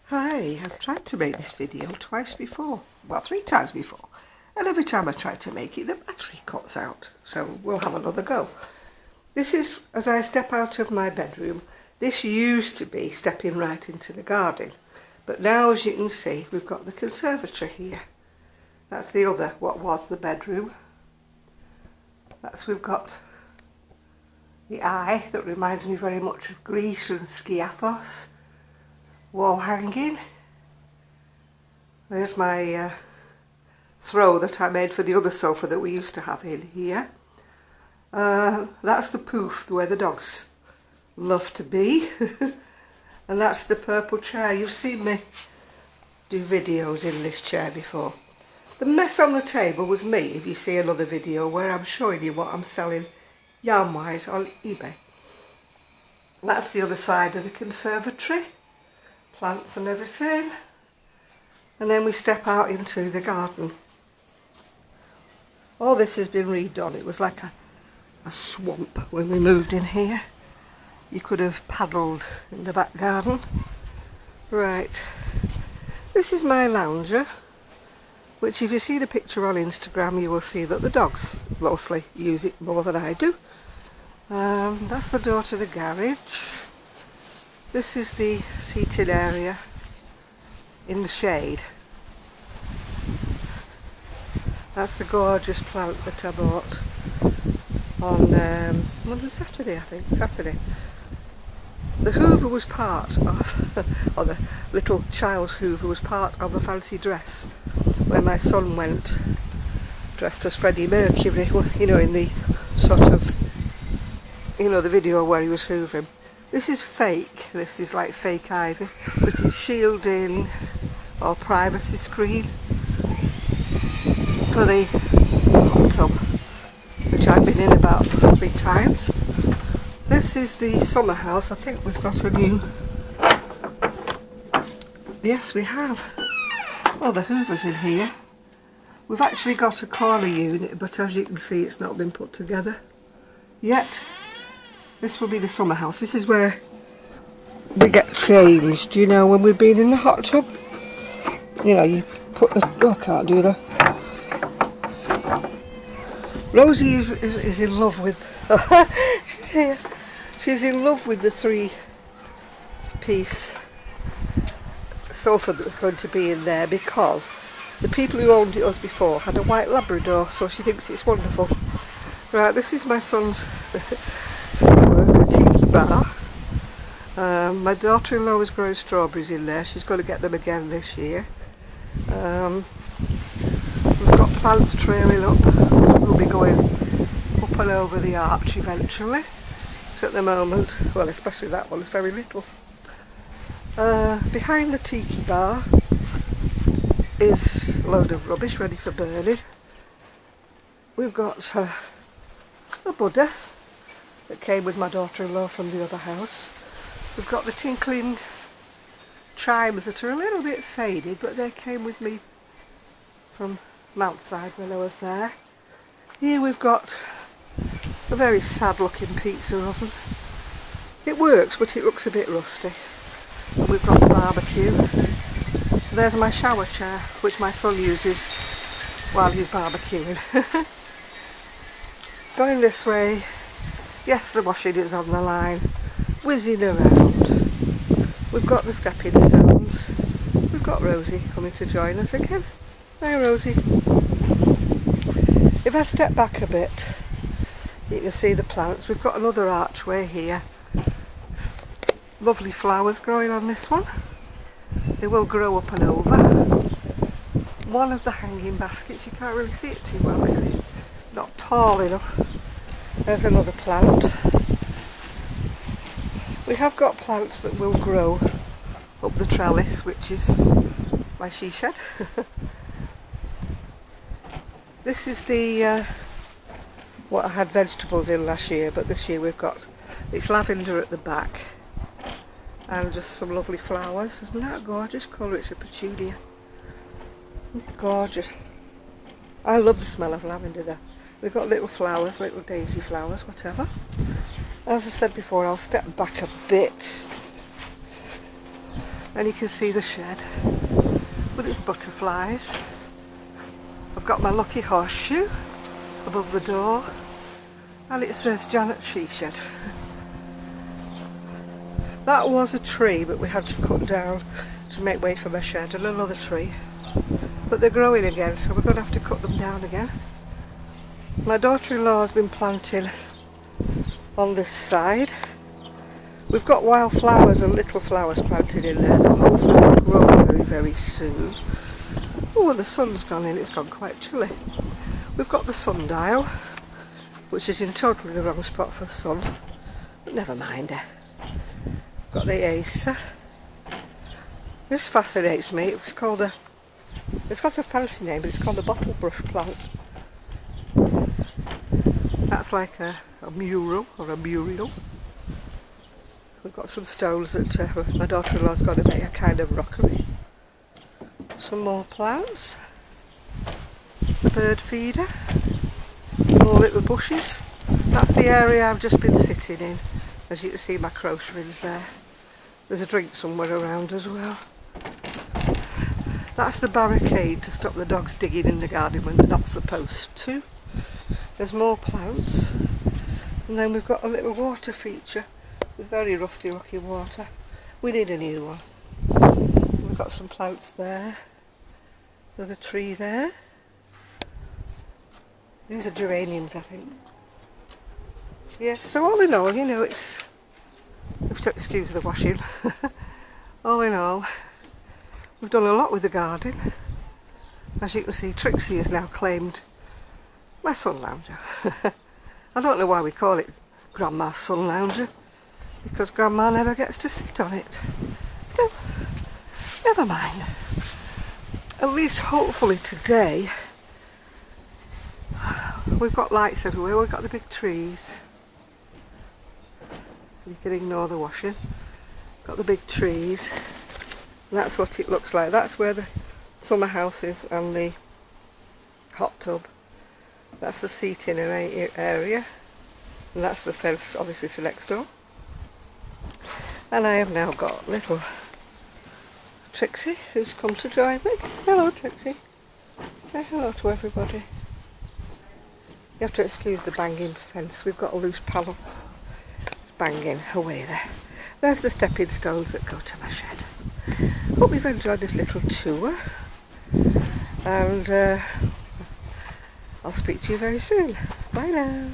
Hi, I've tried to make this video twice before, well 3 times before, and every time I try to make it the battery cuts out, so we'll have another go. This is as I step out of my bedroom. This used to be stepping right into the garden, but now as you can see we've got the conservatory here. That's the other, what was the bedroom. We've got the eye that reminds me very much of Greece and Skiathos. Wall hanging. There's my throw that I made for the other sofa that we used to have in here. That's the poof where the dogs love to be. And that's the purple chair. You've seen me do videos in this chair before. The mess on the table was me, if you see another video where I'm showing you what I'm selling yarn-wise on eBay. That's the other side of the conservatory. Plants and everything, and then we step out into the garden. All this has been redone. It was like a swamp when we moved in here. You could have paddled in the back garden. Right, this is my lounger, which if you see the picture on Instagram you will see that the dogs mostly use it more than I do. That's the door to the garage. This is the seating area in the shade. That's the gorgeous plant that I bought on Saturday, I think. Saturday. The Hoover was part of, or the little child Hoover was part of a fancy dress where my son went dressed as Freddie Mercury, you know, in the sort of, you know, the video where he was hoovering. This is fake, this is like fake ivy, but it's shielding or privacy screen for the hot tub, which I've been in about 3 times. This is the summer house. I think we've got a new, yes we have. Oh, the Hoover's in here. We've actually got a corner unit, but as you can see it's not been put together yet. This will be the summer house. This is where we get changed, you know, when we've been in the hot tub. You know, you put the... Oh, I can't do that. Rosie is in love with... She's here. She's in love with the 3-piece sofa that's going to be in there because the people who owned it us before had a white Labrador, so she thinks it's wonderful. Right, this is my son's... tiki bar. My daughter-in-law is growing strawberries in there. She's going to get them again this year. We've got plants trailing up. We'll be going up and over the arch eventually. So at the moment, well, especially that one, is very little. Behind the tiki bar is a load of rubbish ready for burning. We've got a Buddha that came with my daughter-in-law from the other house. We've got the tinkling chimes that are a little bit faded, but they came with me from Mountside when I was there. Here we've got a very sad looking pizza oven. It works, but it looks a bit rusty. We've got the barbecue. There's my shower chair, which my son uses while he's barbecuing. Going this way, yes, the washing is on the line, whizzing around. We've got the stepping stones. We've got Rosie coming to join us again. Hi Rosie. If I step back a bit, you can see the plants. We've got another archway here. Lovely flowers growing on this one. They will grow up and over. One of the hanging baskets, you can't really see it too well because it's not tall enough. There's another plant. We have got plants that will grow up the trellis, which is my she shed. This is the what I had vegetables in last year, but this year we've got, it's lavender at the back and just some lovely flowers. Isn't that a gorgeous colour? It's a petunia. It's gorgeous. I love the smell of lavender there. We've got little flowers, little daisy flowers, whatever. As I said before, I'll step back a bit and you can see the shed with its butterflies. I've got my lucky horseshoe above the door, and it says Janet She Shed. That was a tree, but we had to cut down to make way for my shed, and another tree. But they're growing again, so we're going to have to cut them down again. My daughter-in-law has been planting on this side. We've got wildflowers and little flowers planted in there that hopefully will grow very, very soon. Oh, and the sun's gone in, it's gone quite chilly. We've got the sundial, which is in totally the wrong spot for the sun, but never mind. Got the Acer. This fascinates me. It's got a fancy name, but it's called a bottle brush plant. That's like a mural or a murial. We've got some stones that my daughter-in-law's got to make a kind of rockery. Some more plants. A bird feeder. More little bushes. That's the area I've just been sitting in. As you can see, my crossrings there. There's a drink somewhere around as well. That's the barricade to stop the dogs digging in the garden when they're not supposed to. There's more plants. And then we've got a little water feature with very rusty looking water. We need a new one. We've got some plants there. There's a tree there. These are geraniums, I think. Yeah, so all in all, you know, it's... You have to excuse the washing. All in all, we've done a lot with the garden. As you can see, Trixie has now claimed my sun lounger. I don't know why we call it Grandma's sun lounger, because Grandma never gets to sit on it. Still, never mind. At least hopefully today, we've got lights everywhere, we've got the big trees. You can ignore the washing. Got the big trees. And that's what it looks like. That's where the summer house is and the hot tub. That's the seating area. And that's the fence, obviously, to next door. And I have now got little Trixie, who's come to join me. Hello, Trixie. Say hello to everybody. You have to excuse the banging fence. We've got a loose panel. Banging away there. There's the stepping stones that go to my shed. Hope you've enjoyed this little tour, and I'll speak to you very soon. Bye now.